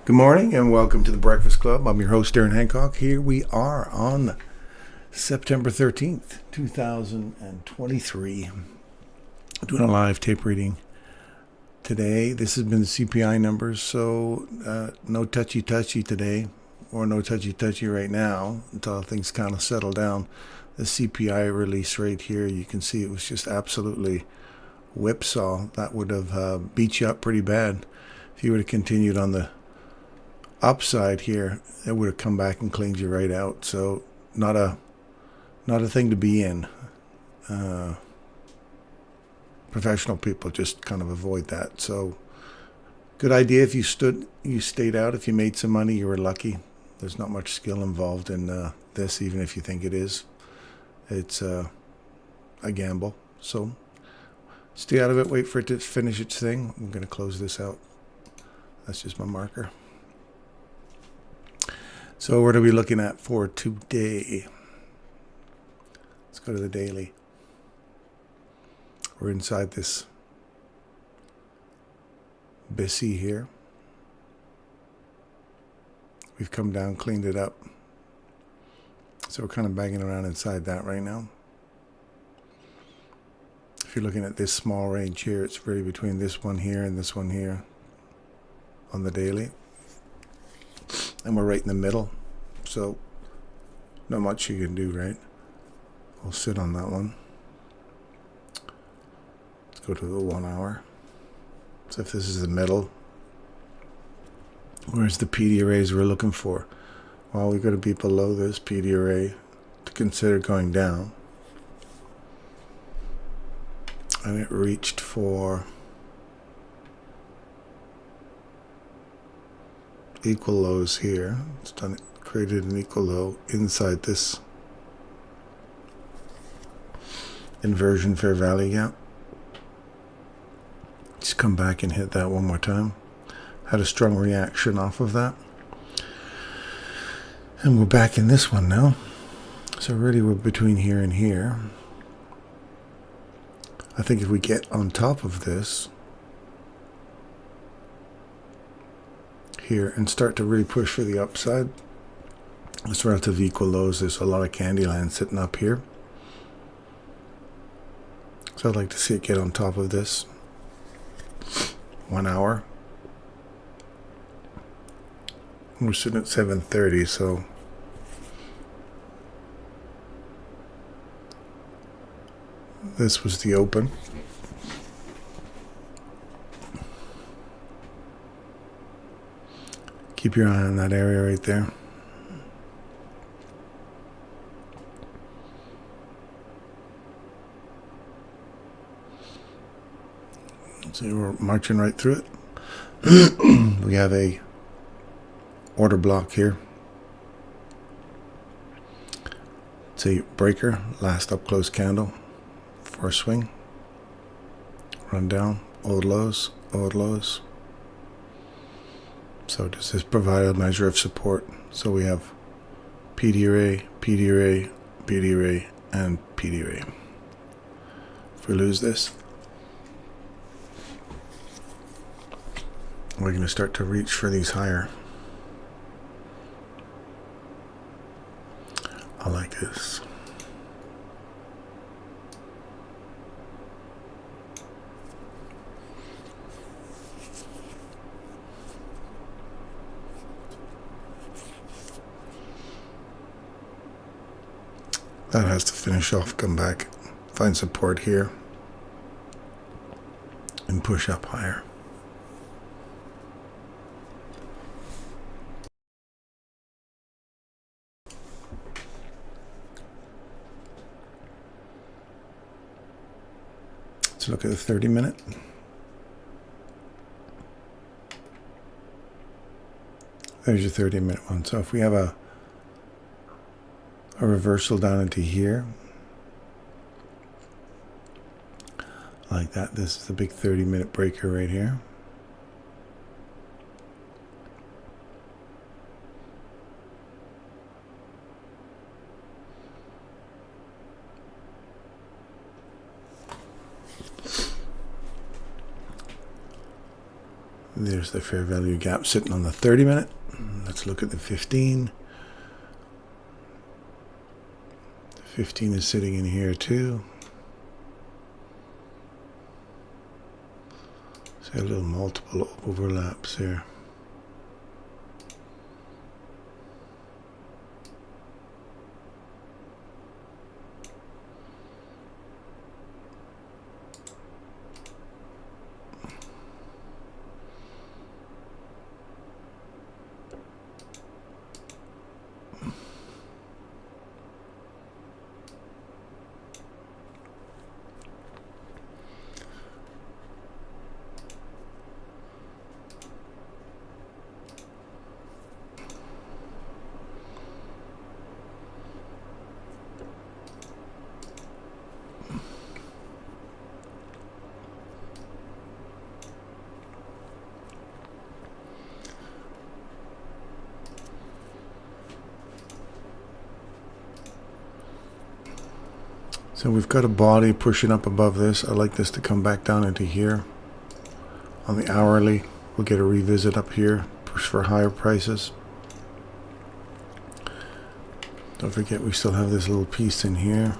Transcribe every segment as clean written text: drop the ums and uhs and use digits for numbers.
Good morning and welcome to the Breakfast Club. I'm your host, Darren Hancock. Here we are on September 13th, 2023. Doing a live tape reading today. This has been the CPI numbers, so no touchy-touchy today, or no touchy-touchy right now until things kind of settle down. The CPI release rate here, you can see it was just absolutely whipsaw. That would have beat you up pretty bad if you would have continued on the upside here. It would have come back and cleaned you right out. So not a thing to be in. Professional people just kind of avoid that. So good idea if you stayed out. If you made some money, you were lucky. There's not much skill involved in this, even if you think it is. It's a gamble. So stay out of it. Wait for it to finish its thing. I'm going to close this out. That's just my marker. So what are we looking at for today? Let's go to the daily. We're inside this BISI here. We've come down, cleaned it up. So we're kind of banging around inside that right now. If you're looking at this small range here, it's really between this one here and this one here on the daily. And we're right in the middle, so not much you can do, right? We'll sit on that one. Let's go to the 1 hour. So if this is the middle, where's the PD arrays we're looking for? Well, we've got to be below this PD array to consider going down. And it reached for equal lows here. It's created an equal low inside this inversion fair value gap. Just come back and hit that one more time. Had a strong reaction off of that. And we're back in this one now. So really we're between here and here. I think if we get on top of this here and start to really push for the upside, it's relative equal lows. There's a lot of candy land sitting up here. So I'd like to see it get on top of this 1 hour. We're sitting at 7:30, so this was the open. Keep your eye on that area right there. See, we're marching right through it. We have a order block here. It's a breaker, last up close candle for a swing. Run down, old lows, old lows. So does this provide a measure of support? So we have PD array, PD array, PD array, and PD array. If we lose this, we're going to start to reach for these higher. I like this. That has to finish off, come back, find support here, and push up higher. Let's look at the 30-minute. There's your 30-minute one. So if we have a reversal down into here, like that, this is the big 30-minute breaker right here. There's the fair value gap sitting on the 30-minute. Let's look at the 15. The 15 is sitting in here too. So a little multiple overlaps there. So we've got a body pushing up above this. I'd like this to come back down into here. On the hourly, we'll get a revisit up here, push for higher prices. Don't forget we still have this little piece in here.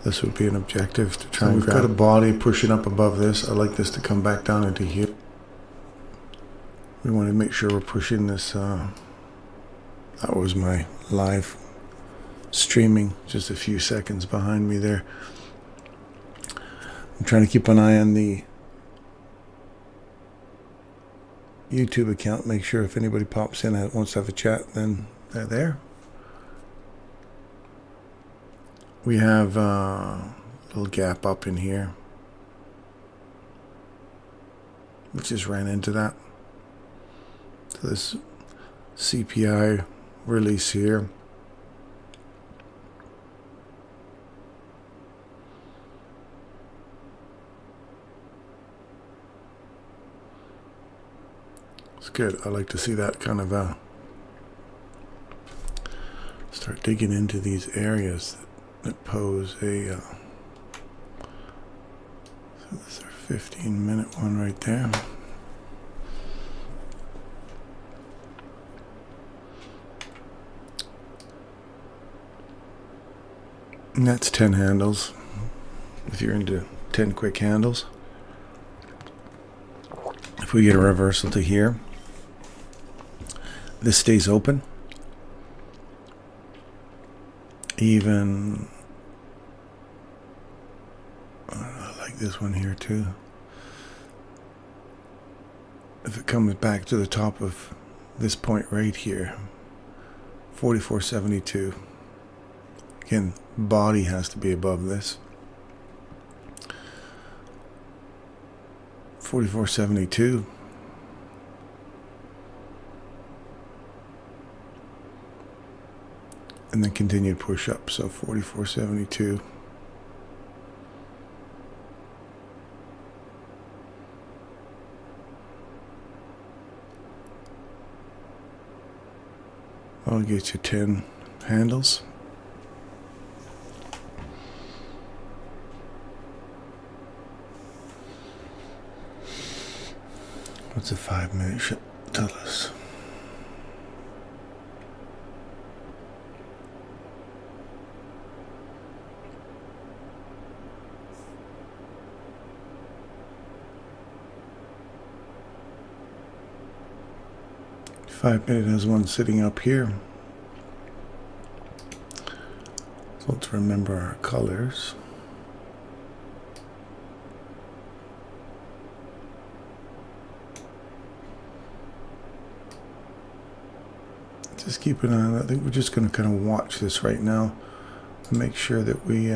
This would be an objective to try and grab. We've got a body pushing up above this. I'd like this to come back down into here. We want to make sure we're pushing this. That was my live streaming, just a few seconds behind me there. I'm trying to keep an eye on the YouTube account, make sure if anybody pops in and wants to have a chat, then they're there. We have a little gap up in here. We just ran into that. So this CPI release here. It's good. I like to see that kind of start digging into these areas that pose a so this is our 15-minute one right there. And that's 10 handles if you're into 10 quick handles. If we get a reversal to here, this stays open. Even I like this one here too. If it comes back to the top of this point right here, 44.72. Again, body has to be above this. 44.72. And then continued push up. So 44.72. I'll get you 10 handles. What's a 5-minute tell us? Five-minute has one sitting up here. So let's remember our colors. Just keep an eye on that. I think we're just going to kind of watch this right now and make sure that we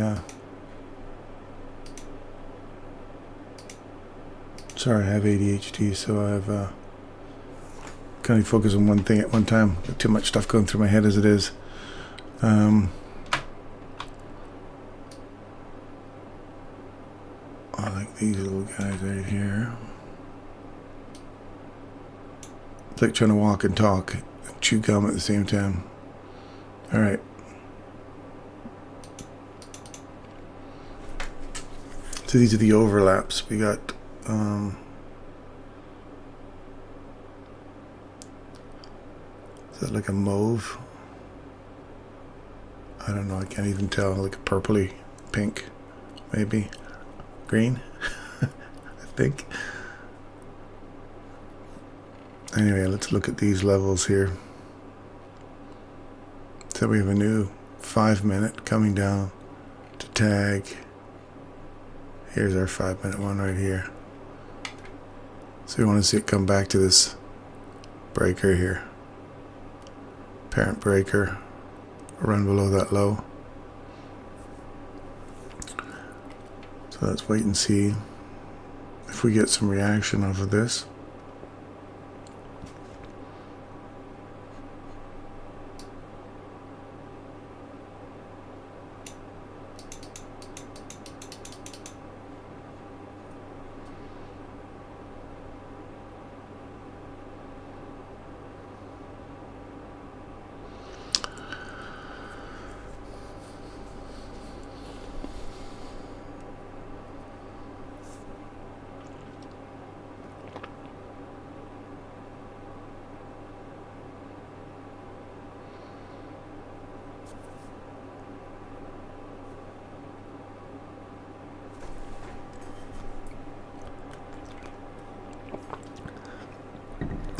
sorry, I have ADHD, so I have kind of focus on one thing at one time. Got too much stuff going through my head as it is. I like these little guys right here. It's like trying to walk and talk. Chew gum at the same time. All right. So these are the overlaps. We got is that like a mauve? I don't know, I can't even tell, like a purpley pink, maybe green. I think. Anyway, let's look at these levels here. So we have a new 5-minute coming down to tag. Here's our 5-minute one right here. So we want to see it come back to this breaker here. Parent breaker. Run below that low. So let's wait and see if we get some reaction off of this.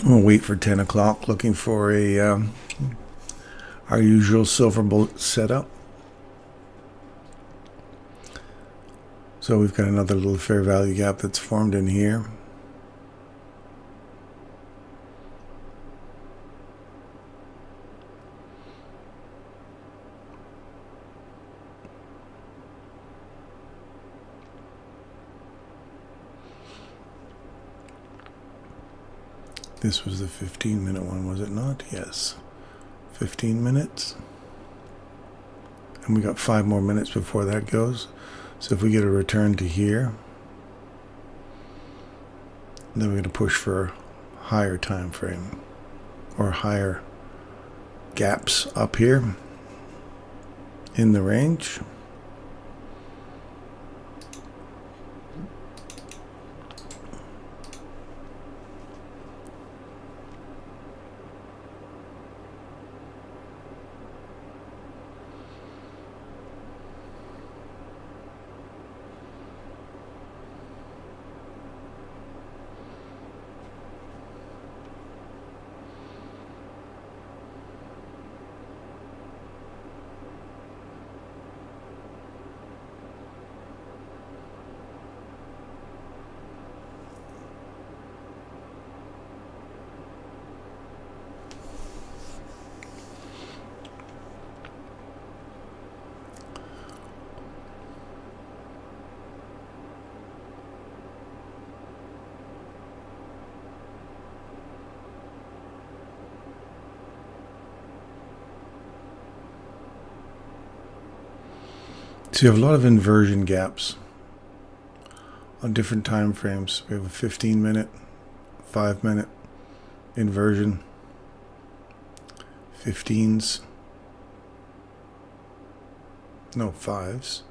We'll wait for 10 o'clock, looking for a our usual silver bullet setup. So we've got another little fair value gap that's formed in here. This was the 15-minute one, was it not? Yes. 15 minutes. And we got 5 more minutes before that goes. So if we get a return to here, then we're going to push for a higher time frame or higher gaps up here in the range. So you have a lot of inversion gaps on different time frames. We have a 15-minute, 5-minute inversion, 15s, no 5s.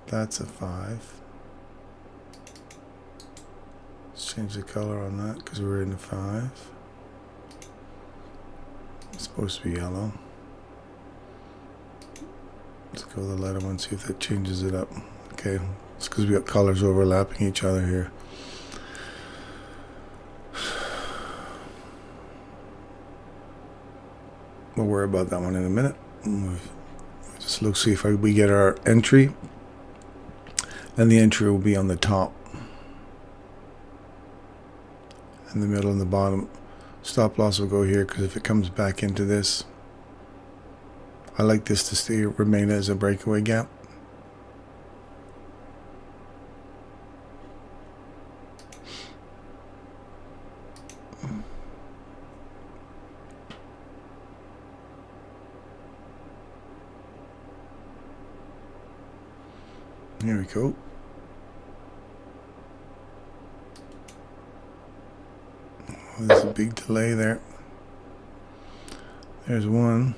That's a 5. Let's change the color on that because we're in the 5. It's supposed to be yellow. Let's go to the letter one, see if that changes it up. Okay, it's because we got colors overlapping each other here. We'll worry about that one in a minute. Just look, see if we get our entry, and the entry will be on the top, in the middle and the bottom. Stop loss will go here because if it comes back into this, I like this to remain as a breakaway gap. Here we go. There's a big delay there. There's one.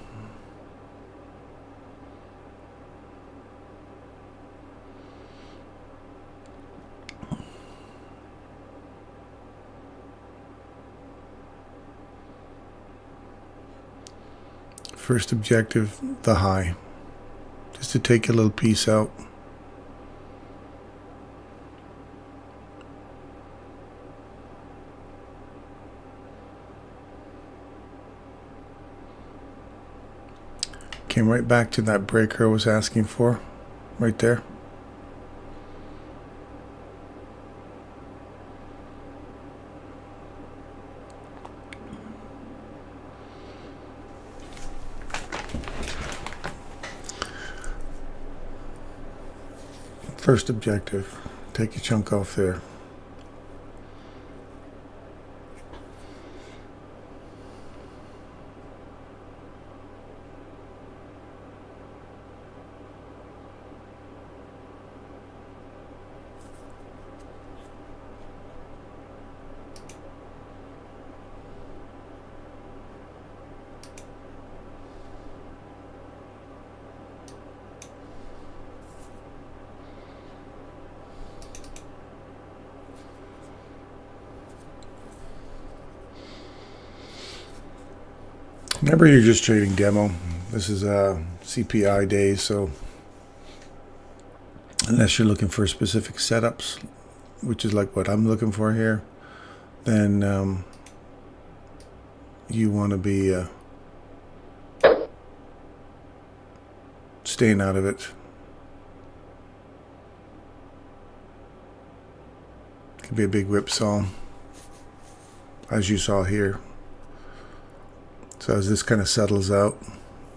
First objective, the high. Just to take a little piece out. Came right back to that breaker I was asking for, right there. First objective, take a chunk off there. Remember, you're just trading demo. This is a CPI day, so unless you're looking for specific setups, which is like what I'm looking for here, then you want to be staying out of it. Could be a big whipsaw, as you saw here. So as this kind of settles out,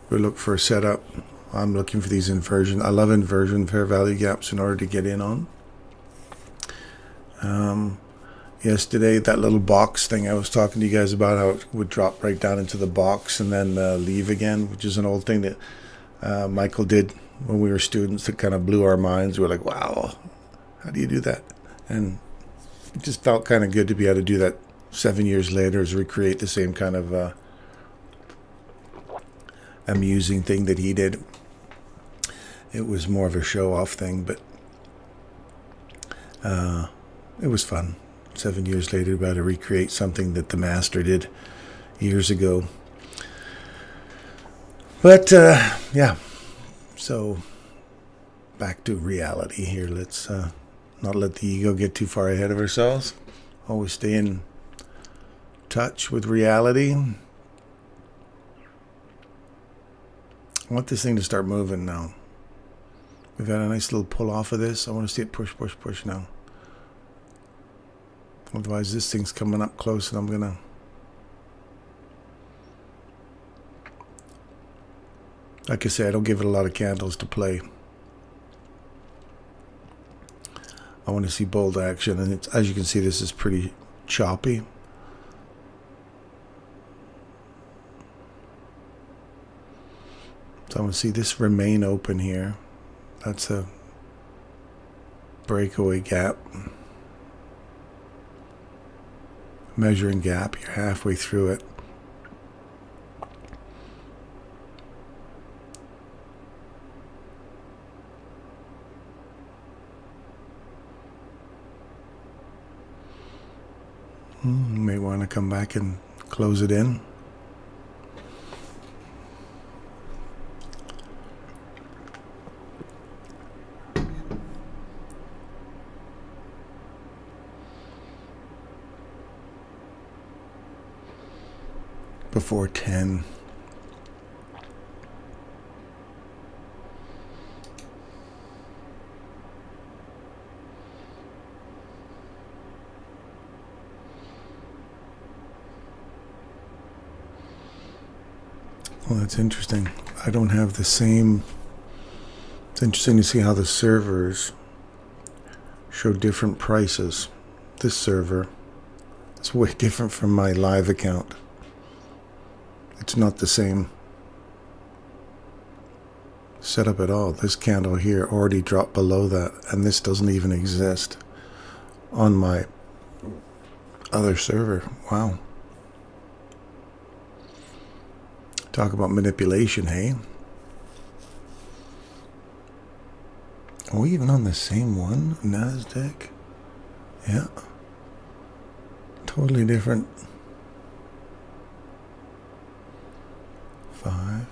we look for a setup. I'm looking for these inversion. I love inversion fair value gaps in order to get in on. Yesterday, that little box thing I was talking to you guys about, how it would drop right down into the box and then leave again, which is an old thing that Michael did when we were students that kind of blew our minds. We were like, wow, how do you do that? And it just felt kind of good to be able to do that 7 years later, is recreate the same kind of amusing thing that he did. It was more of a show-off thing, but it was fun. 7 years later, about to recreate something that the master did years ago. But yeah, so back to reality here. Let's not let the ego get too far ahead of ourselves. Always stay in touch with reality. I want this thing to start moving now. We've had a nice little pull off of this. I want to see it push, push, push now. Otherwise, this thing's coming up close and I'm going to... Like I say, I don't give it a lot of candles to play. I want to see bold action. And it's, as you can see, this is pretty choppy. So I'm going to see this remain open here. That's a breakaway gap. Measuring gap, you're halfway through it. You may want to come back and close it in. Before 10. Well, that's interesting. I don't have the same. It's interesting to see how the servers show different prices. This server is way different from my live account. It's not the same setup at all. This candle here already dropped below that, and this doesn't even exist on my other server. Wow. Talk about manipulation, hey? Are we even on the same one? NASDAQ? Yeah. Totally different. 5.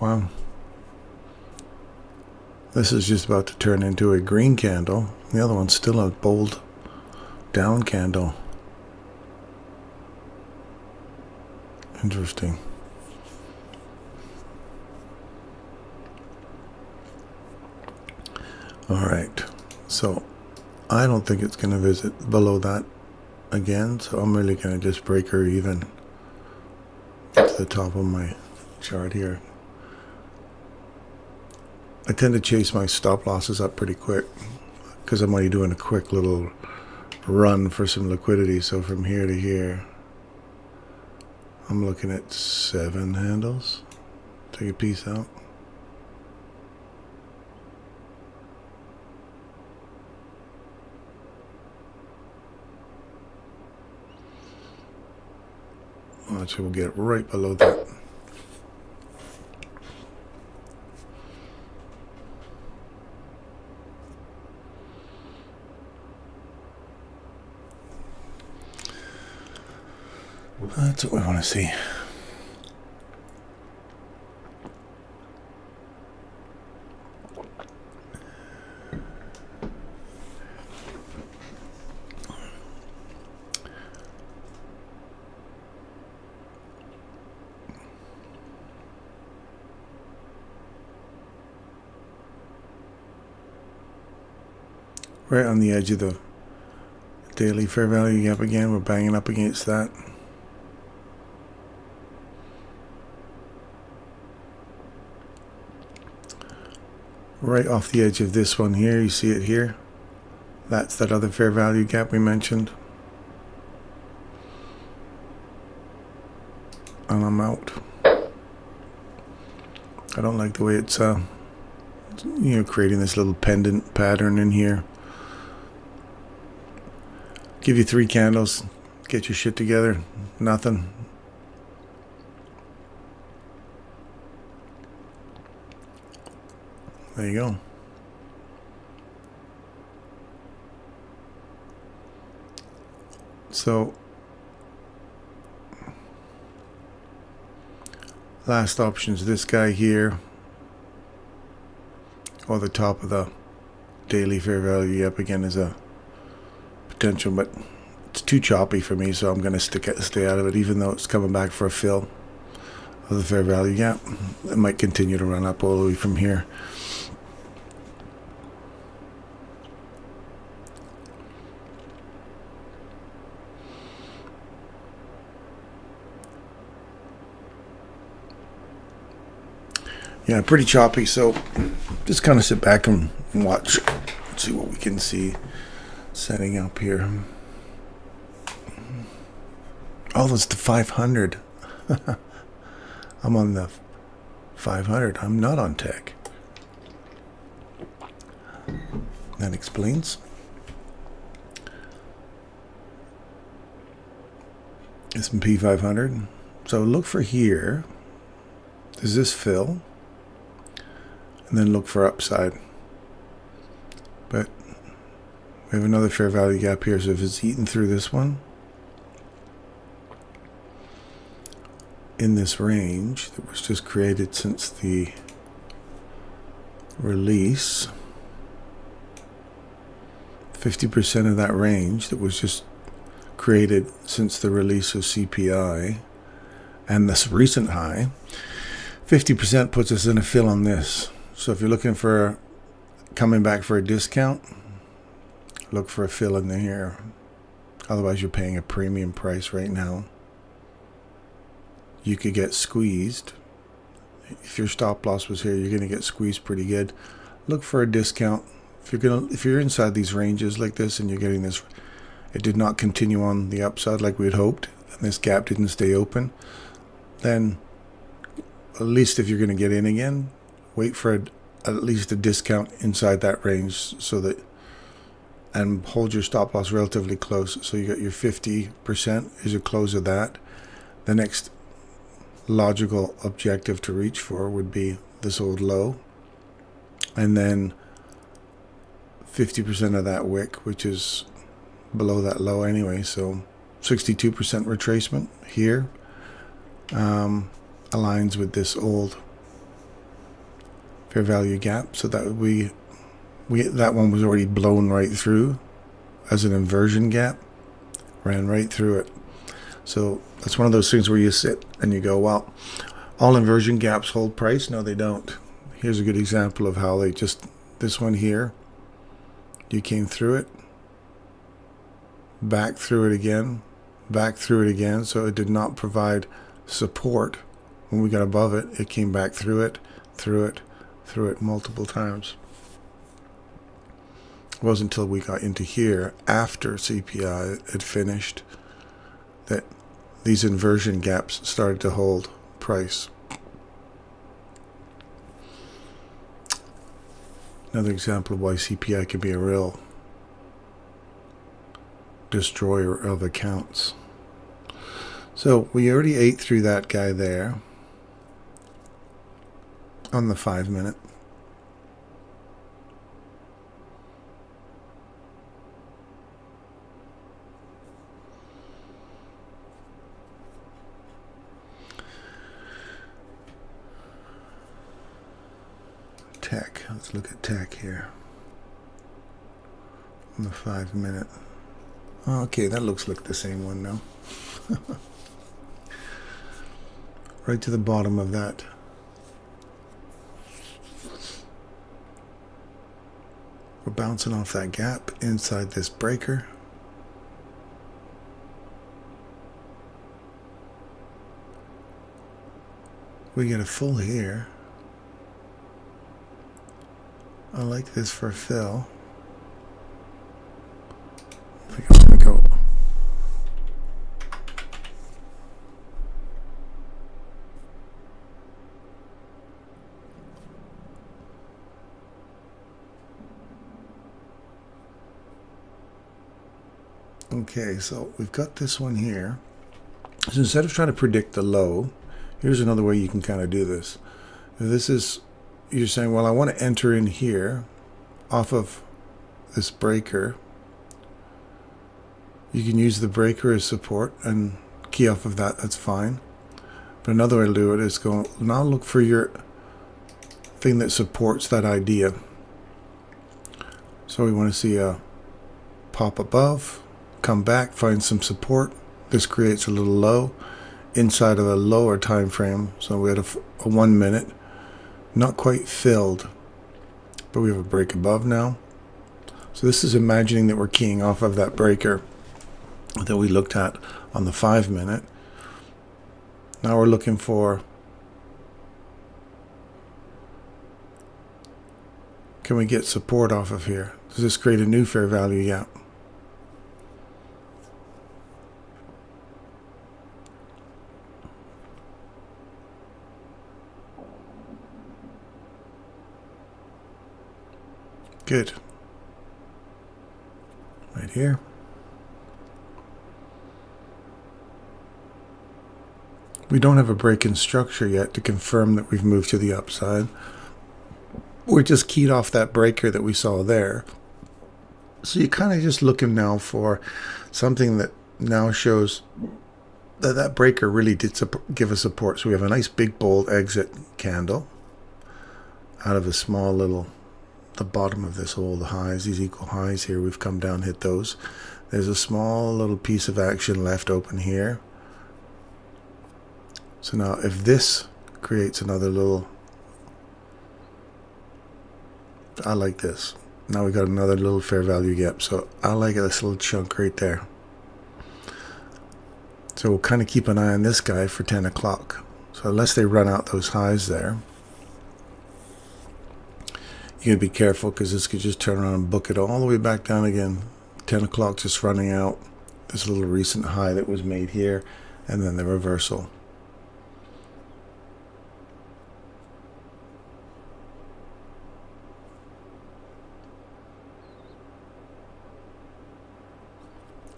Wow. This is just about to turn into a green candle. The other one's still a bold down candle. Interesting. All right. So I don't think it's going to visit below that again. So I'm really going to just break her even to the top of my chart here. I tend to chase my stop losses up pretty quick because I'm only doing a quick little run for some liquidity. So from here to here, I'm looking at 7 handles. Take a piece out. Actually, we'll get right below that. That's what we want to see. Right on the edge of the daily fair value gap again. We're banging up against that. Right off the edge of this one here, you see it here. That's that other fair value gap we mentioned. And I'm out. I don't like the way it's creating this little pendant pattern in here. Give you 3 candles, get your shit together. Nothing. There you go. So last option is this guy here, or the top of the daily fair value up again is a potential, but it's too choppy for me, so I'm going to stay out of it, even though it's coming back for a fill of the fair value gap. It might continue to run up all the way from here. Yeah, pretty choppy, so just kind of sit back and watch, see what we can see setting up here. Oh, that's the 500. I'm on the 500. I'm not on tech. That explains. S&P 500. So look for here. Does this fill? And then look for upside. But we have another fair value gap here, so if it's eaten through this one, in this range that was just created since the release, 50% of that range that was just created since the release of CPI and this recent high, 50% puts us in a fill on this. So if you're looking for coming back for a discount, look for a fill in here. Otherwise, you're paying a premium price right now. You could get squeezed. If your stop loss was here, you're going to get squeezed pretty good. Look for a discount. If you're inside these ranges like this and you're getting this, it did not continue on the upside like we had hoped, and this gap didn't stay open, then at least if you're going to get in again, wait for at least a discount inside that range, so that, and hold your stop loss relatively close. So you got your 50% is your close of that. The next logical objective to reach for would be this old low, and then 50% of that wick, which is below that low anyway. So 62% retracement here aligns with this old fair value gap, so that that one was already blown right through as an inversion gap, ran right through it. So that's one of those things where you sit and you go, well, all inversion gaps hold price. No, they don't. Here's a good example of how they just, this one here, you came through it, back through it again, back through it again. So it did not provide support. When we got above it, it came back through it, through it, through it multiple times. It wasn't until we got into here, after CPI had finished, that these inversion gaps started to hold price. Another example of why CPI can be a real destroyer of accounts. So we already ate through that guy there on the 5 minute. Tech. Let's look at tech here on the 5 minute. Okay, that looks like the same one now. Right to the bottom of that. We're bouncing off that gap inside this breaker. We get a full here. I like this for fill. I think I'm gonna go. Okay, so we've got this one here. So instead of trying to predict the low, here's another way you can kind of do this. This is, you're saying, well, I want to enter in here off of this breaker. You can use the breaker as support and key off of that, that's fine. But another way to do it is go, now look for your thing that supports that idea. So we want to see a pop above, come back, find some support. This creates a little low inside of a lower time frame. So we had a 1 minute, not quite filled, but we have a break above now. So this is imagining that we're keying off of that breaker that we looked at on the 5 minute. Now we're looking for, can we get support off of here? Does this create a new fair value gap? Good. Right here. We don't have a break in structure yet to confirm that we've moved to the upside. We're just keyed off that breaker that we saw there. So you're kind of just looking now for something that now shows that that breaker really did give us support. So we have a nice big bold exit candle out of a small little, the bottom of this hole, the highs, these equal highs here, we've come down, hit those. There's a small little piece of action left open here. So now if this creates another little, I like this. Now we got another little fair value gap. So I like this little chunk right there. So we'll kind of keep an eye on this guy for 10 o'clock. So unless they run out those highs there, you gotta be careful because this could just turn around and book it all the way back down again. 10 o'clock just running out. This little recent high that was made here, and then the reversal.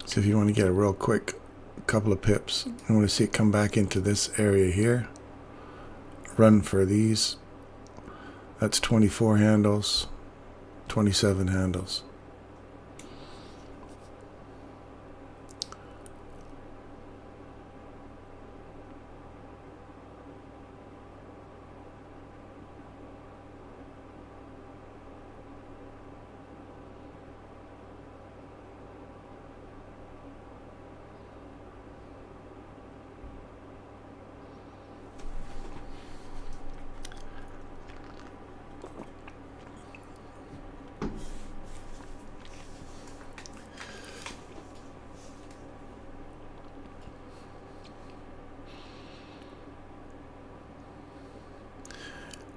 So if you want to get a real quick couple of pips, you want to see it come back into this area here. Run for these. That's 24 handles, 27 handles.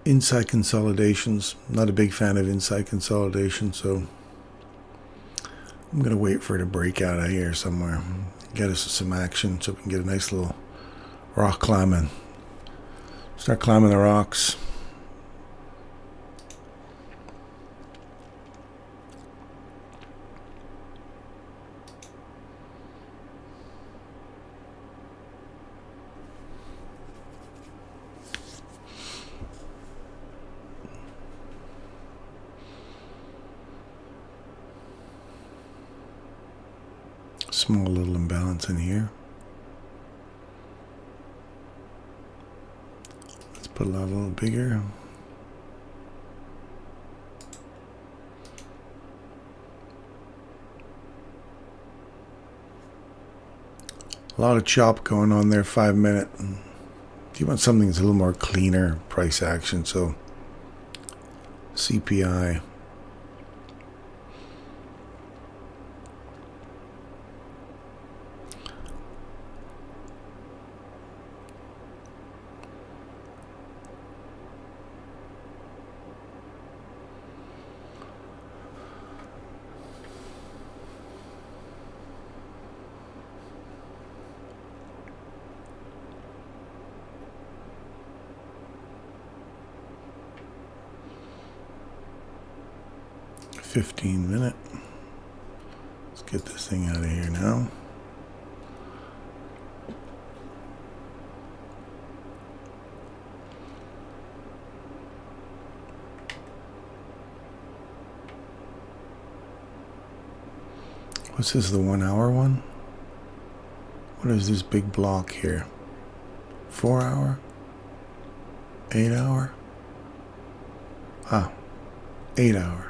inside consolidations. Not a big fan of inside consolidation, so I'm going to wait for it to break out of here somewhere. Get us some action so we can get a nice little rock climbing. Start climbing the rocks. Small little imbalance in here. Let's put it out a little bigger. A lot of chop going on there, 5 minute. You want something that's a little more cleaner price action, so CPI. .15 Let's get this thing out of here now. What's this, the 1 hour one? What is this big block here? 4 hour? 8 hour? Ah, 8 hour.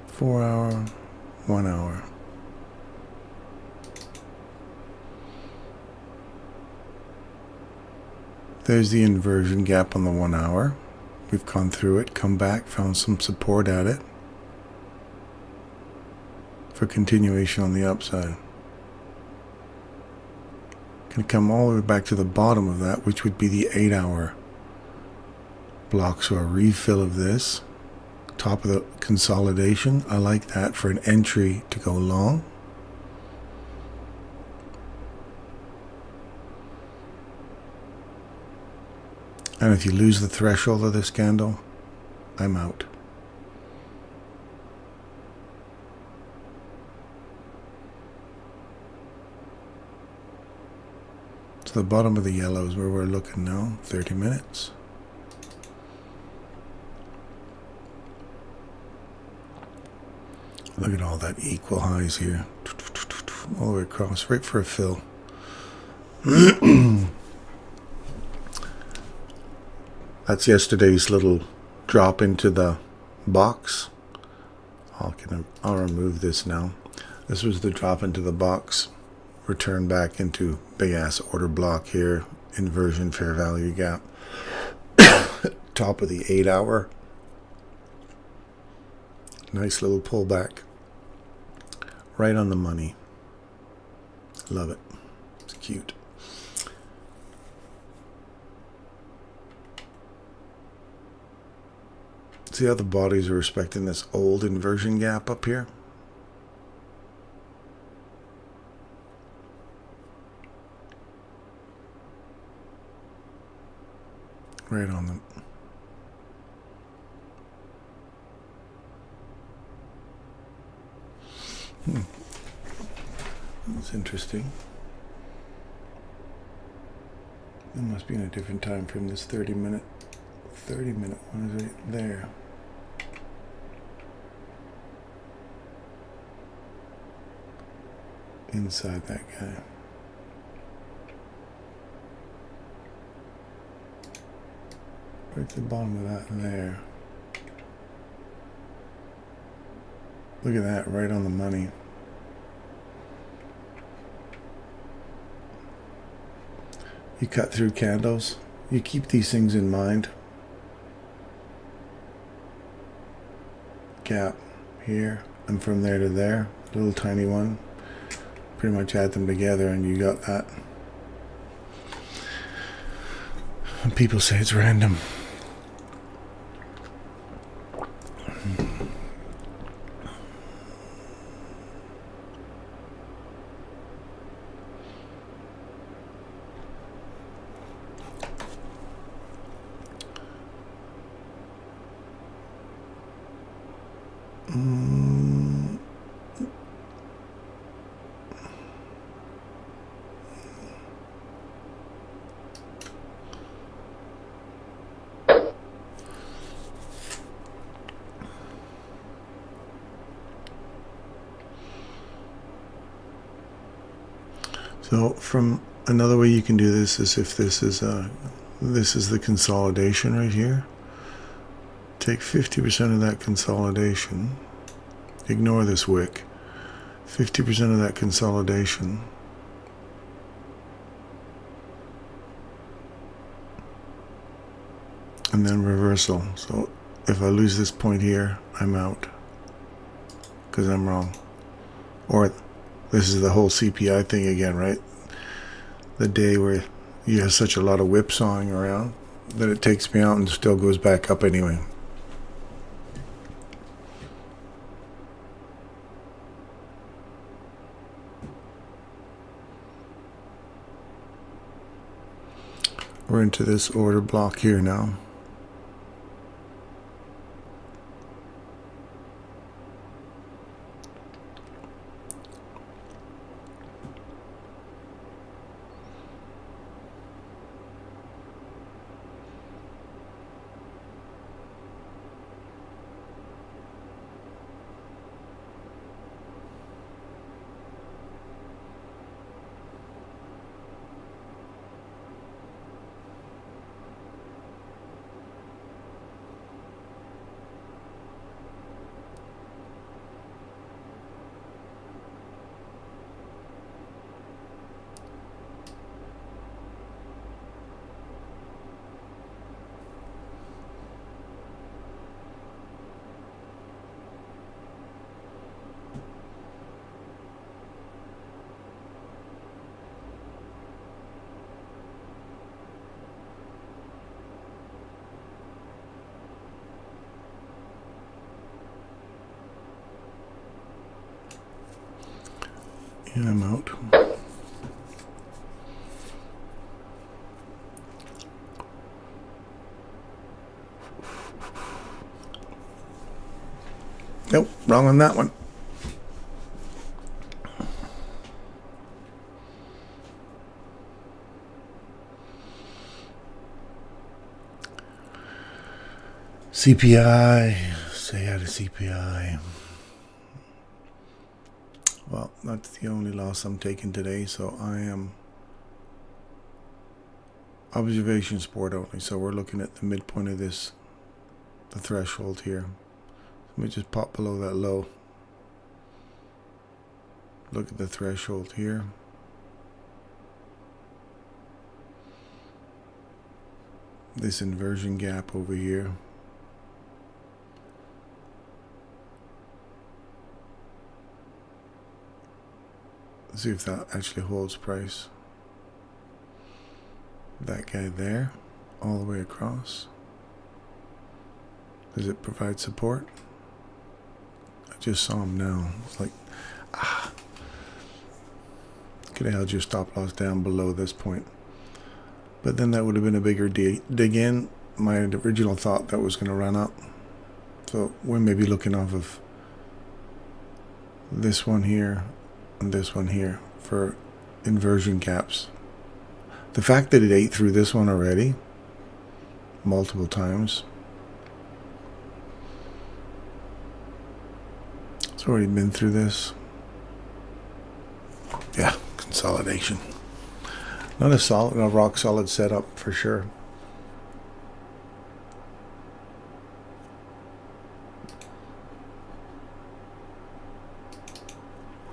4 hour, 1 hour. There's the inversion gap on the 1 hour. We've gone through it, come back, found some support at it for continuation on the upside. Going to come all the way back to the bottom of that, which would be the 8 hour block. So a refill of this. Top of the consolidation. I like that for an entry to go long. And if you lose the threshold of this candle, I'm out. So the bottom of the yellow is where we're looking now, 30 minutes. Look at all that equal highs here. All the way across, right for a fill. That's yesterday's little drop into the box. I'll remove this now. This was the drop into the box. Return back into big ass order block here. Inversion fair value gap. Top of the 8 hour. Nice little pullback. Right on the money. Love it. It's cute. See how the bodies are respecting this old inversion gap up here? Right on them. That's interesting. It must be in a different time frame. This 30 minute one is right there. Inside that guy. Right at the bottom of that there. Look at that, right on the money. You cut through candles. You keep these things in mind. Gap here, and from there to there, little tiny one. Pretty much add them together and you got that. Some people say it's random. So from another way you can do this is if this is the consolidation right here. Take 50% of that consolidation. Ignore this wick. 50% of that consolidation. And then reversal. So if I lose this point here, I'm out. Because I'm wrong. Or this is the whole CPI thing again, right? The day where you have such a lot of whipsawing around that it takes me out and still goes back up anyway. We're into this order block here now. And I'm out. Nope, wrong on that one. CPI, say hi to CPI. Well, that's the only loss I'm taking today, so I am observation sport only. So we're looking at the midpoint of this, the threshold here. Let me just pop below that low. Look at the threshold here. This inversion gap over here. Let's see if that actually holds price. That guy there, all the way across. Does it provide support? I just saw him now. It's like, could have held your stop loss down below this point. But then that would have been a bigger dig in. My original thought that was going to run up. So we may be looking off of this one here and this one here for inversion gaps. The fact that it ate through this one already multiple times, it's already been through this. Yeah, consolidation. Not a rock solid setup for sure.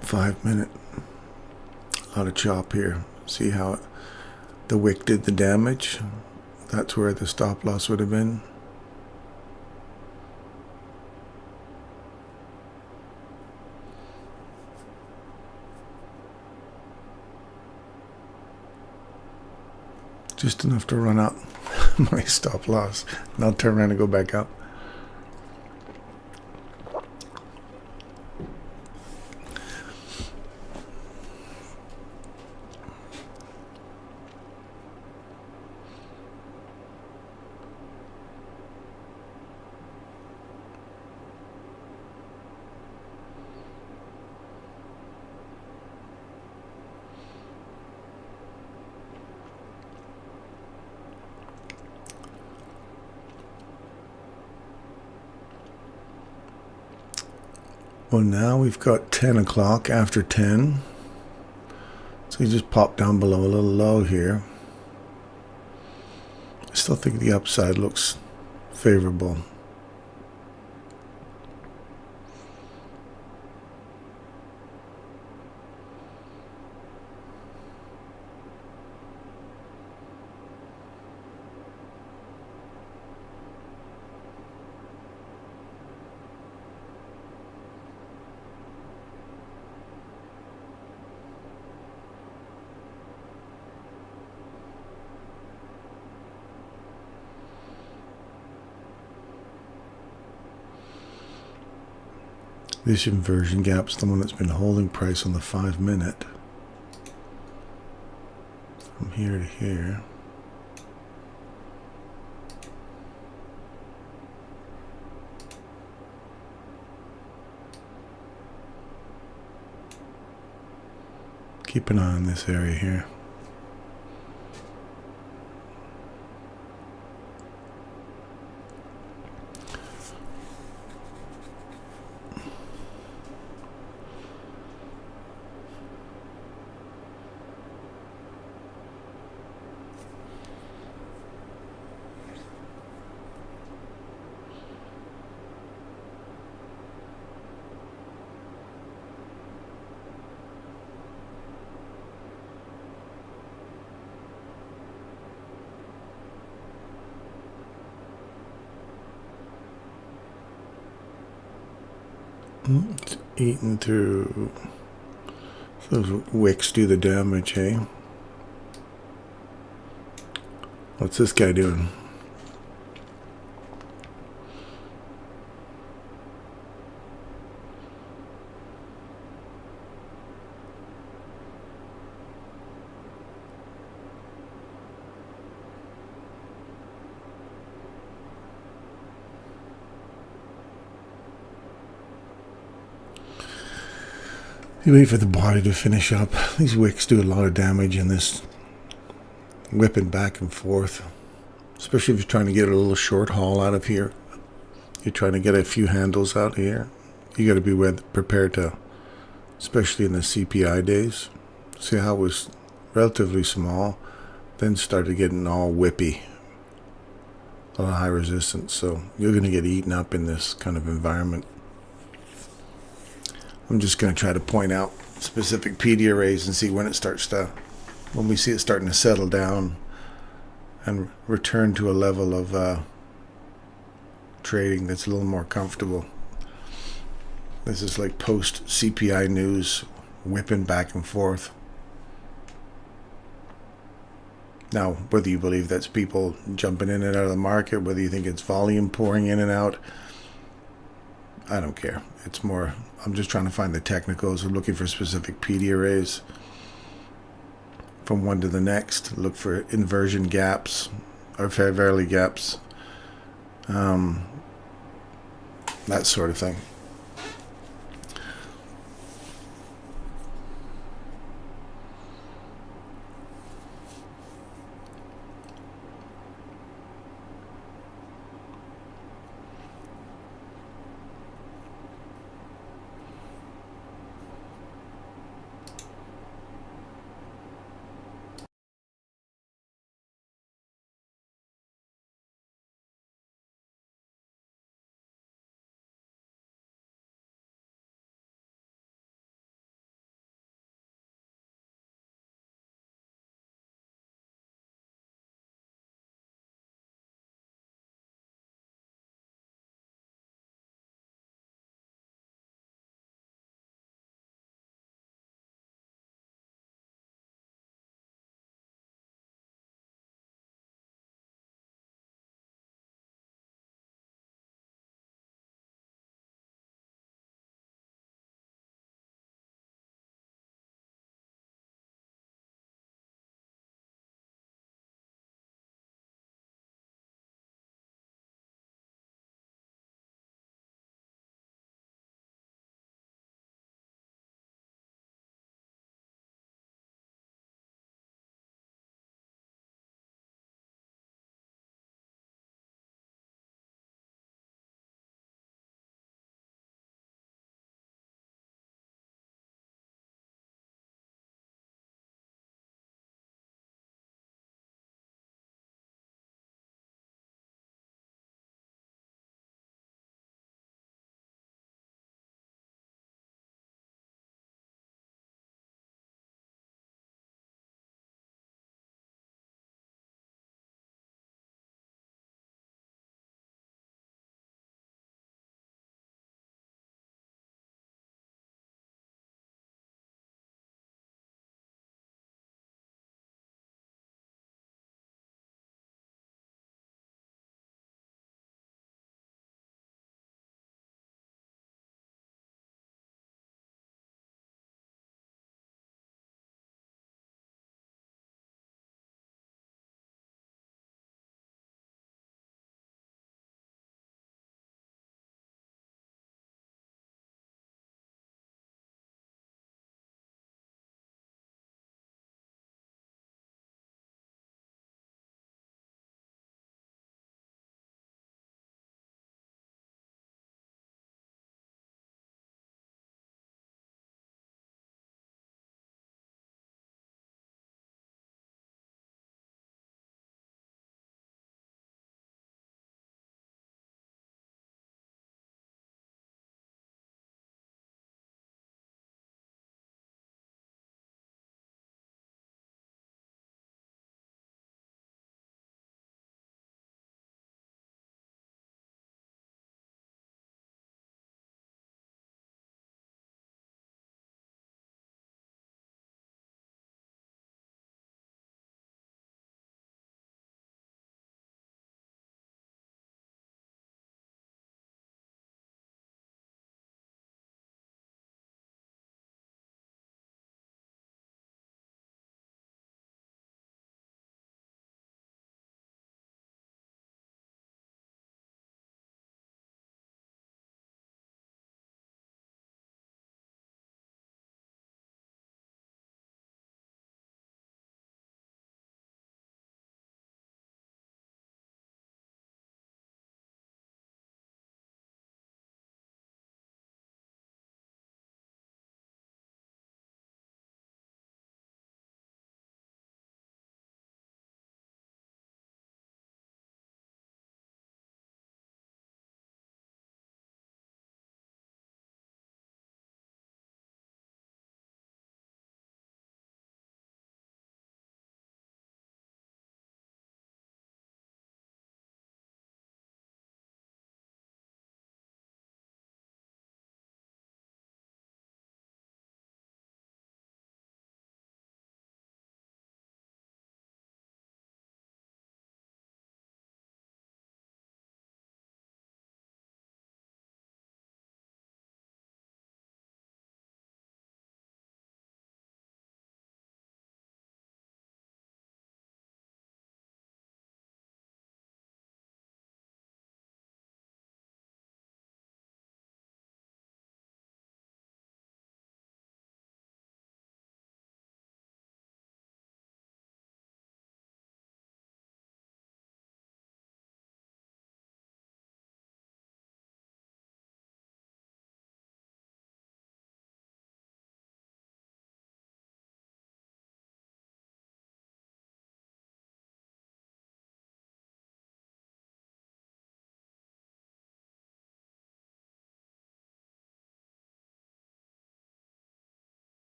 -5-minute. A lot of chop here. See how the wick did the damage? That's where the stop loss would have been. just enough to run up my stop loss. And I'll turn around and go back up. Well, now we've got 10 o'clock after 10. So we just popped down below a little low here. I still think the upside looks favorable. This inversion gap's the one that's been holding price on the 5-minute. From here to here. Keep an eye on this area here. It's eating through. Those wicks do the damage, eh? What's this guy doing? You wait for the body to finish up. These wicks do a lot of damage in this whipping back and forth, especially if you're trying to get a little short haul out of here. You're trying to get a few handles out here. You got to be prepared to, especially in the CPI days. See how it was relatively small, then started getting all whippy, a lot of high resistance. So you're going to get eaten up in this kind of environment. I'm just going to try to point out specific PD arrays and see when it starts to, when we see it starting to settle down and return to a level of trading that's a little more comfortable. This is like post CPI news, whipping back and forth. Now, whether you believe that's people jumping in and out of the market, whether you think it's volume pouring in and out, I don't care. It's more, I'm just trying to find the technicals. I'm looking for specific PD arrays from one to the next. Look for inversion gaps or fair value gaps, that sort of thing.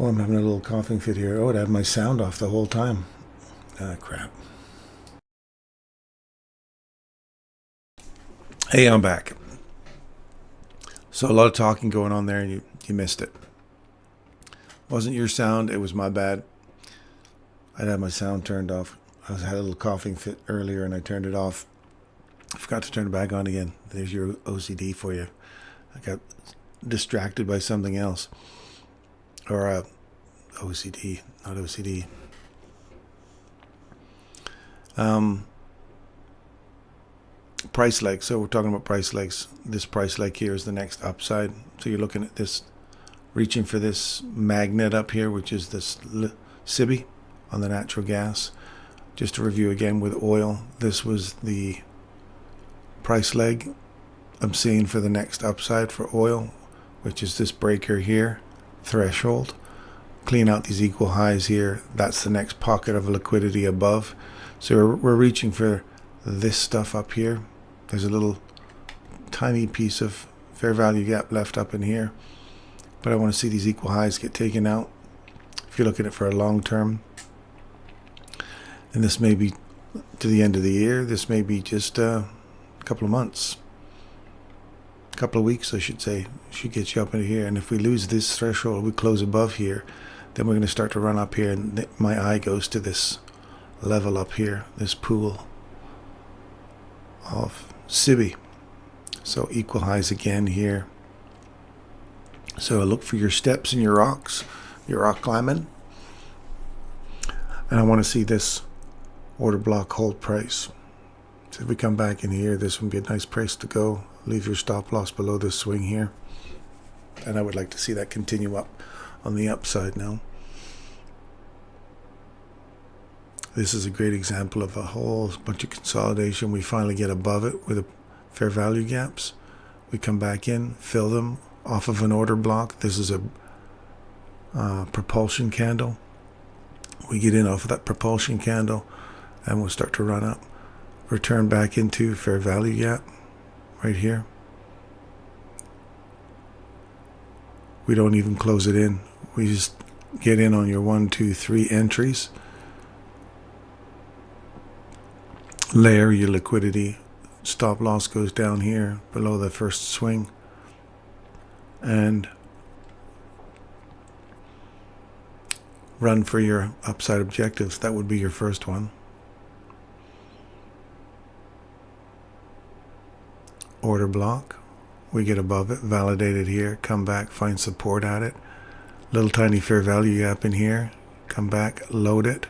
Oh, I'm having a little coughing fit here. Oh, I'd have my sound off the whole time. Ah, crap. Hey, I'm back. So a lot of talking going on there, and you missed it. Wasn't your sound, it was my bad. I'd had my sound turned off. I had a little coughing fit earlier, and I turned it off. I forgot to turn it back on again. There's your OCD for you. I got distracted by something else. Or OCD, not OCD. Price leg. So we're talking about price legs. This price leg here is the next upside. So you're looking at this, reaching for this magnet up here, which is this SIBI on the natural gas. Just to review again with oil, this was the price leg I'm seeing for the next upside for oil, which is this breaker here, threshold. Clean out these equal highs here. That's the next pocket of liquidity above. So we're reaching for this stuff up here. There's a little tiny piece of fair value gap left up in here, but I want to see these equal highs get taken out. If you're looking at it for a long term, and this may be to the end of the year, this may be just a couple of months, a couple of weeks I should say, should get you up into here. And if we lose this threshold, we close above here, then we're going to start to run up here, and my eye goes to this level up here, this pool of SIBI. So equal highs again here. So look for your steps and your rocks, your rock climbing. And I want to see this order block hold price. So if we come back in here, this would be a nice price to go. Leave your stop loss below this swing here. And I would like to see that continue up on the upside now. This is a great example of a whole bunch of consolidation. We finally get above it with a fair value gaps. We come back in, fill them off of an order block. This is a propulsion candle. We get in off of that propulsion candle, and we'll start to run up. Return back into fair value gap right here. We don't even close it in. We just get in on your 1, 2, 3 entries. Layer your liquidity. Stop loss goes down here below the first swing, and run for your upside objectives. That would be your first one. Order block. We get above it, validate it here, come back, find support at it. Little tiny fair value gap in here. Come back, load it.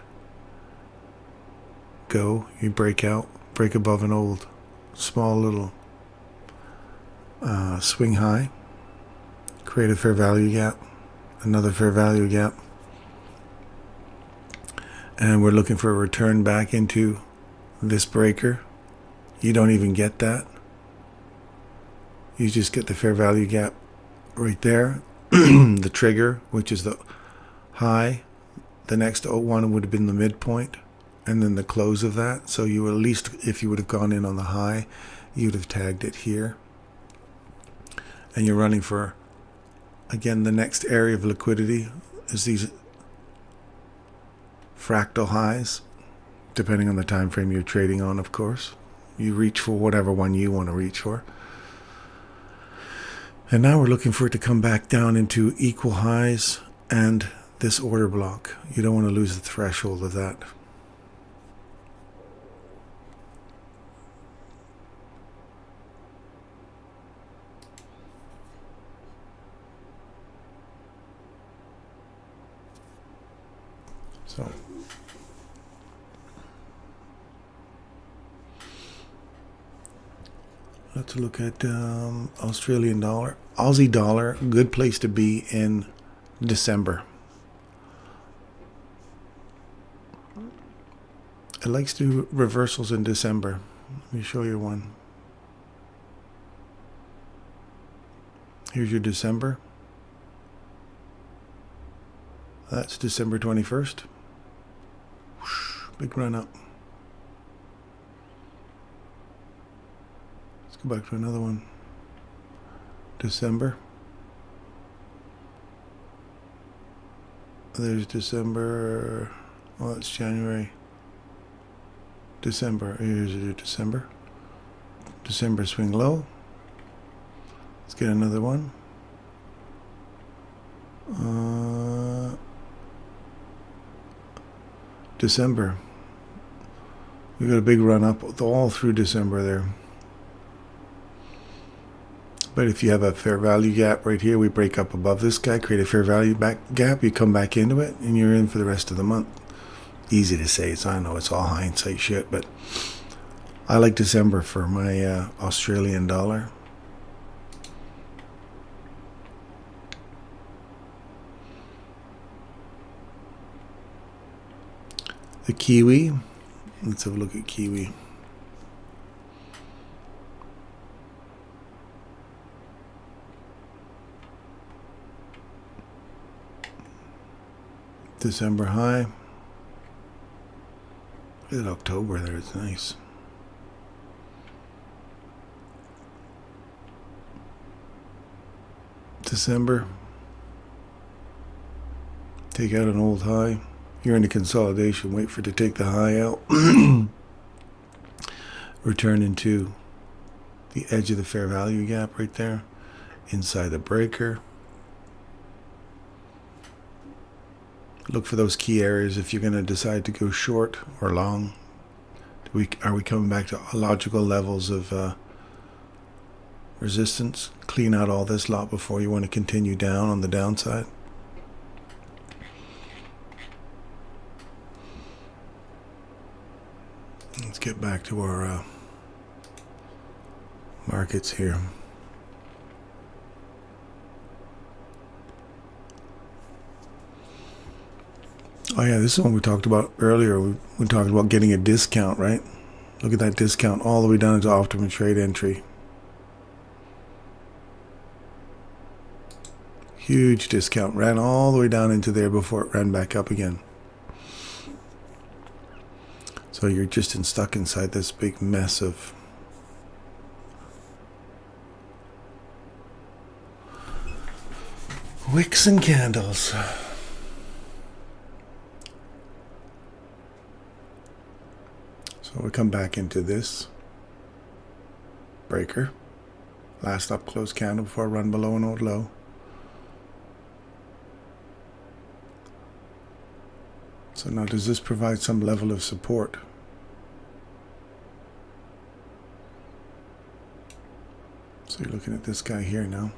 Go, you break out, break above an old small little swing high, create a fair value gap, another fair value gap, and we're looking for a return back into this breaker. You don't even get that. You just get the fair value gap right there. The trigger, which is the high, the next one would have been the midpoint, and then the close of that. So you at least, if you would have gone in on the high, you'd have tagged it here. And you're running for, again, the next area of liquidity is these fractal highs, depending on the time frame you're trading on, of course. You reach for whatever one you want to reach for. And now we're looking for it to come back down into equal highs and this order block. You don't want to lose the threshold of that. So let's look at Australian dollar. Aussie dollar, good place to be in December. It likes to do reversals in December. Let me show you one. Here's your December. That's December 21st. Whoosh, big run up. Let's go back to another one. December. There's December. Well, it's January. December. Here's December. December swing low. Let's get another one. December. We got a big run up all through December there. But if you have a fair value gap right here, we break up above this guy, create a fair value gap, you come back into it, and you're in for the rest of the month. Easy to say, so I know it's all hindsight shit, but I like December for my Australian dollar. The Kiwi. Let's have a look at Kiwi. December high. Look at October there, it's nice. December. Take out an old high. You're in a consolidation. Wait for it to take the high out. Return into the edge of the fair value gap right there. Inside the breaker. Look for those key areas if you're going to decide to go short or long. Are we coming back to logical levels of resistance? Clean out all this lot before you want to continue down on the downside. Let's get back to our markets here. Oh yeah, this is one we talked about earlier. We talked about getting a discount, right? Look at that discount all the way down to optimum trade entry. Huge discount. Ran all the way down into there before it ran back up again. So you're just stuck inside this big mess of wicks and candles. So we come back into this breaker. Last up close candle before I run below an old low. So now does this provide some level of support? So you're looking at this guy here now.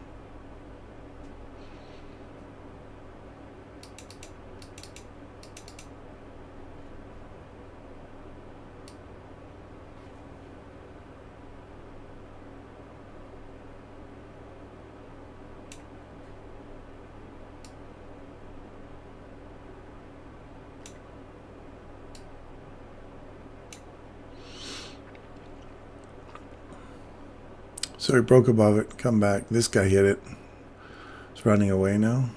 So he broke above it, come back. This guy hit it. It's running away now.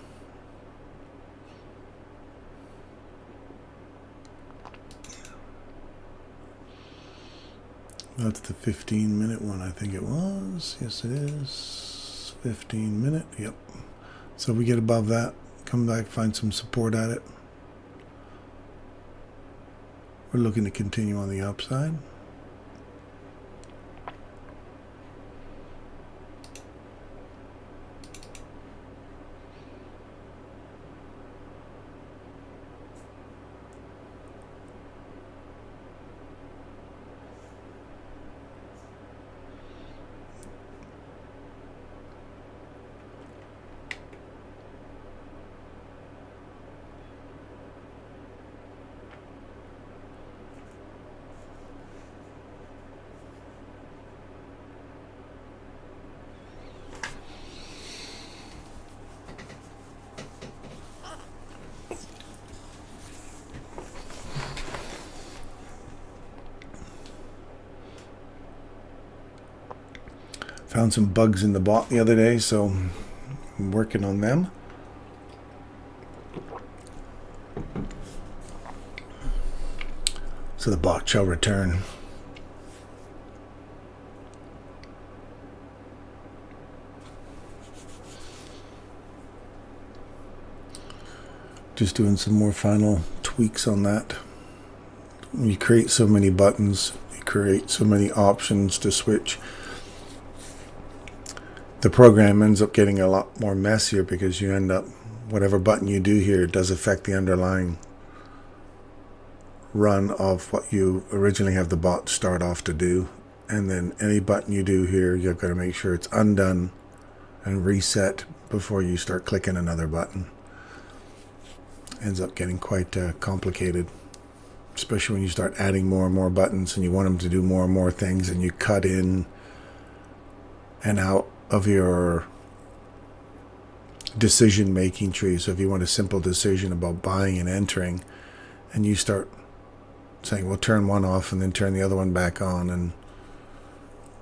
That's the 15-minute one, I think it was. Yes, it is. 15-minute, yep. So we get above that, come back, find some support at it. We're looking to continue on the upside. Found some bugs in the bot the other day, so I'm working on them. So the bot shall return. Just doing some more final tweaks on that. You create so many buttons, you create so many options to switch. The program ends up getting a lot more messier because you end up, whatever button you do here does affect the underlying run of what you originally have the bot start off to do. And then any button you do here, you've got to make sure it's undone and reset before you start clicking another button. Ends up getting quite complicated, especially when you start adding more and more buttons and you want them to do more and more things, and you cut in and out of your decision making tree. So if you want a simple decision about buying and entering, and you start saying, well, turn one off and then turn the other one back on, and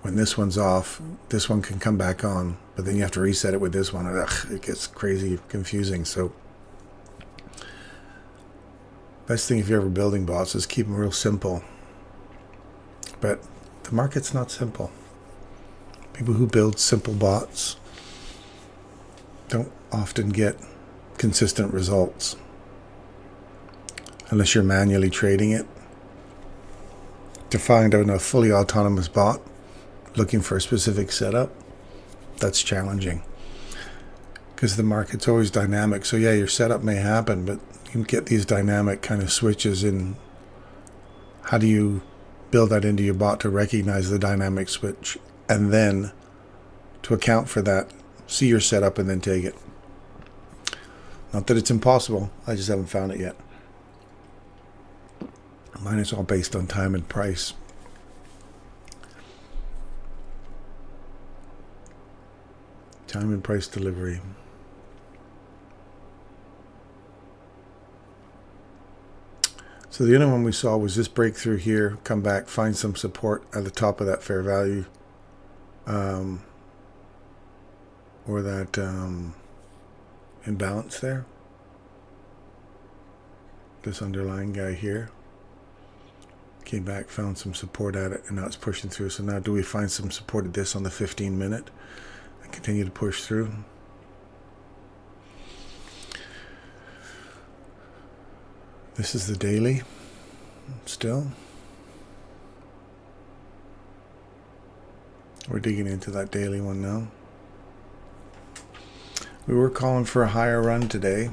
when this one's off, this one can come back on, but then you have to reset it with this one. It gets crazy confusing. So best thing if you're ever building bots is keep them real simple. But the market's not simple. People who build simple bots don't often get consistent results unless you're manually trading it. To find out a fully autonomous bot looking for a specific setup, that's challenging because the market's always dynamic. So yeah, your setup may happen, but you can get these dynamic kind of switches in. How do you build that into your bot to recognize the dynamic switch, and then to account for that, see your setup and then take it? Not that it's impossible, I just haven't found it yet. Mine is all based on time and price. Time and price delivery. So the other one we saw was this breakthrough here, come back, find some support at the top of that fair value, or that imbalance there. This underlying guy here came back, found some support at it, and now it's pushing through. So now do we find some support at this on the 15-minute and continue to push through? This is the daily still. We're digging into that daily one now. We were calling for a higher run today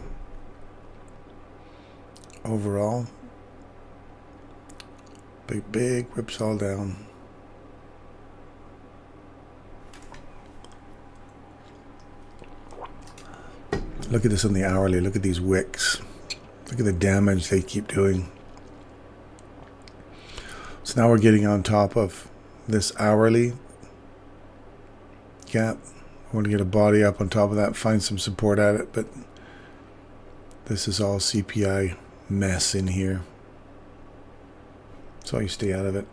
overall. Big whips all down. Look at this on the hourly. Look at these wicks. Look at the damage they keep doing. So now we're getting on top of this hourly gap. I want to get a body up on top of that, find some support at it, but this is all CPI mess in here. So you stay out of it.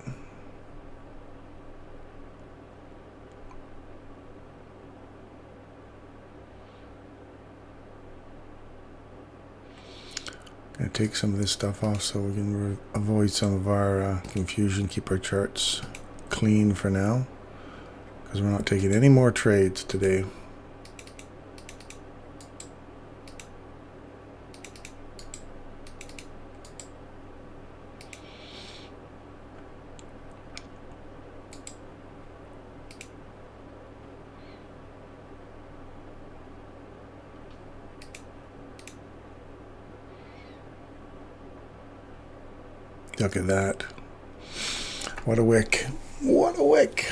Gonna take some of this stuff off so we can avoid some of our confusion. Keep our charts clean for now, because we're not taking any more trades today. Look at that. What a wick. What a wick.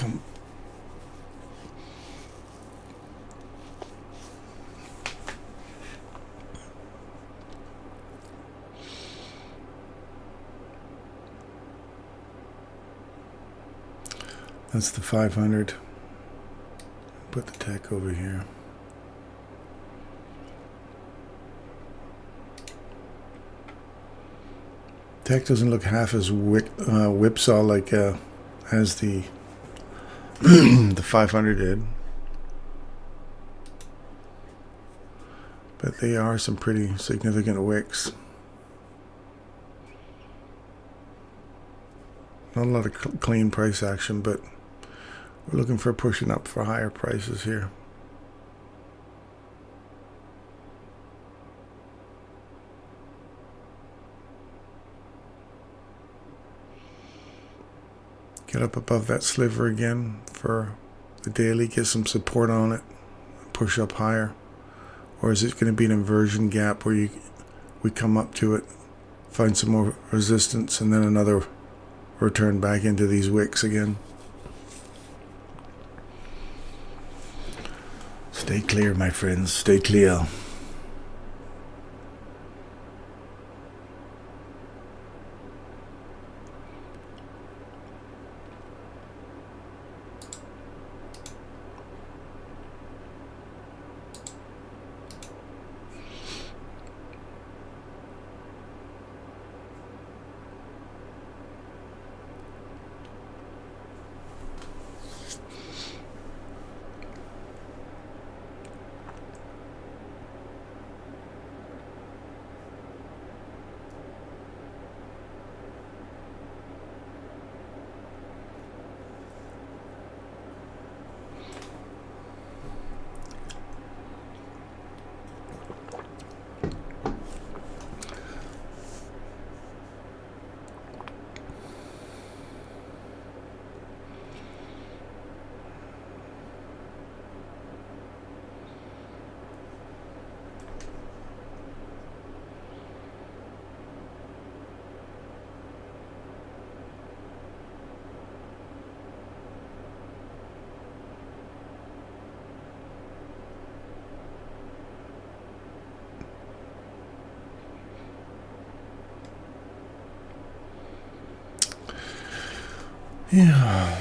That's the 500. Put the tech over here. Tech doesn't look half as whipsaw like as the the 500 did, but they are some pretty significant wicks. Not a lot of clean price action, but we're looking for pushing up for higher prices here. Get up above that sliver again for the daily, get some support on it, push up higher? Or is it going to be an inversion gap where we come up to it, find some more resistance, and then another return back into these wicks again? Stay clear, my friends, stay clear. Yeah.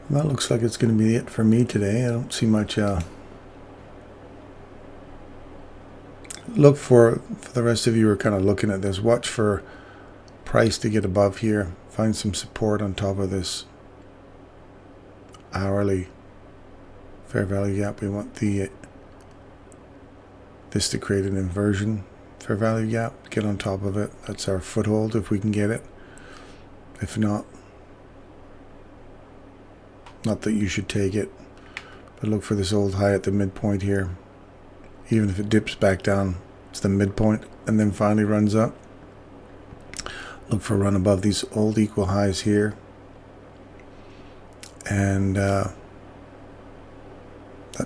That looks like it's going to be it for me today. I don't see much. Look for the rest of you who are kind of looking at this. Watch for price to get above here. Find some support on top of this hourly fair value gap. We want this to create an inversion fair value gap. Get on top of it. That's our foothold if we can get it. If not that you should take it, but look for this old high at the midpoint here. Even if it dips back down to the midpoint and then finally runs up, look for a run above these old equal highs here. And that's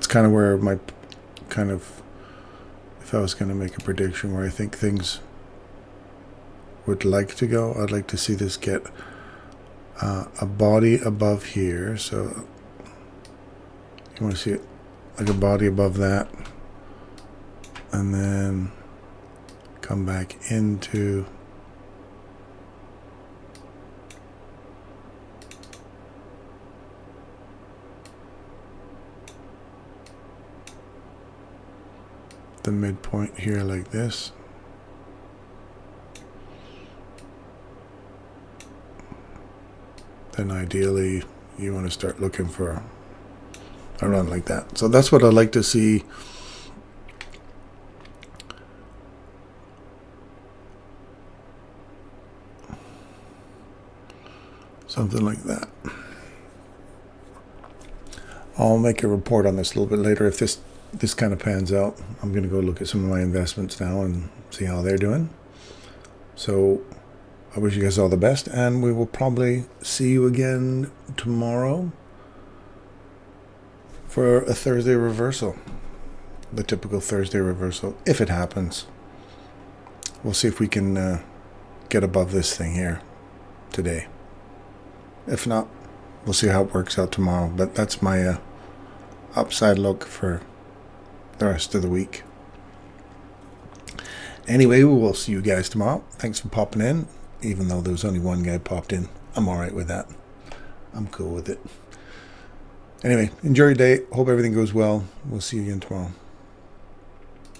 kind of where my if I was going to make a prediction where I think things would like to go, I'd like to see this get a body above here. So you want to see it like a body above that, and then come back into the midpoint here like this. Then ideally you want to start looking for a run like that. So that's what I'd like to see. Something like that. I'll make a report on this a little bit later if this kind of pans out. I'm going to go look at some of my investments now and see how they're doing. So I wish you guys all the best, and we will probably see you again tomorrow for a Thursday reversal. The typical Thursday reversal, if it happens. We'll see if we can get above this thing here today. If not, we'll see how it works out tomorrow. But that's my upside look for the rest of the week. Anyway, we will see you guys tomorrow. Thanks for popping in. Even though there was only one guy popped in, I'm alright with that. I'm cool with it. Anyway, enjoy your day. Hope everything goes well. We'll see you again tomorrow.